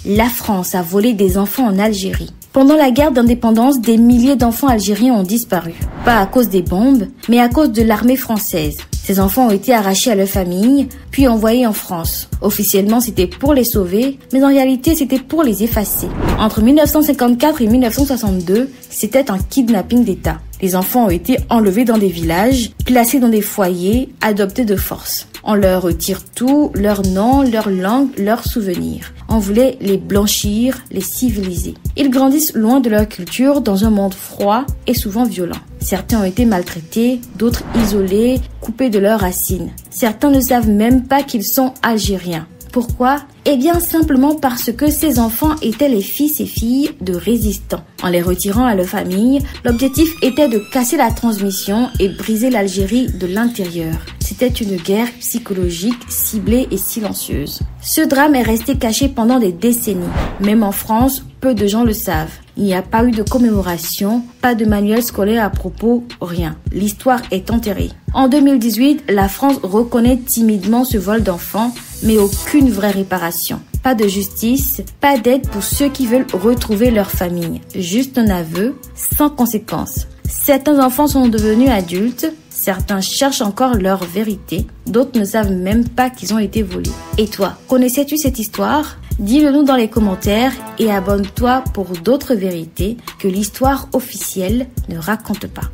La France a volé des enfants en Algérie. Pendant la guerre d'indépendance, des milliers d'enfants algériens ont disparu. Pas à cause des bombes, mais à cause de l'armée française. Ces enfants ont été arrachés à leur famille, puis envoyés en France. Officiellement, c'était pour les sauver, mais en réalité, c'était pour les effacer. Entre 1954 et 1962, c'était un kidnapping d'État. Les enfants ont été enlevés dans des villages, placés dans des foyers, adoptés de force. On leur retire tout, leur nom, leur langue, leurs souvenirs. On voulait les blanchir, les civiliser. Ils grandissent loin de leur culture dans un monde froid et souvent violent. Certains ont été maltraités, d'autres isolés, coupés de leurs racines. Certains ne savent même pas qu'ils sont algériens. Pourquoi? Eh bien simplement parce que ces enfants étaient les fils et filles de résistants. En les retirant à leur famille, l'objectif était de casser la transmission et de briser l'Algérie de l'intérieur. C'était une guerre psychologique, ciblée et silencieuse. Ce drame est resté caché pendant des décennies. Même en France, peu de gens le savent. Il n'y a pas eu de commémoration, pas de manuel scolaire à propos, rien. L'histoire est enterrée. En 2018, la France reconnaît timidement ce vol d'enfants, mais aucune vraie réparation. Pas de justice, pas d'aide pour ceux qui veulent retrouver leur famille. Juste un aveu, sans conséquence. Certains enfants sont devenus adultes, certains cherchent encore leur vérité, d'autres ne savent même pas qu'ils ont été volés. Et toi, connaissais-tu cette histoire? Dis-le nous dans les commentaires et abonne-toi pour d'autres vérités que l'histoire officielle ne raconte pas.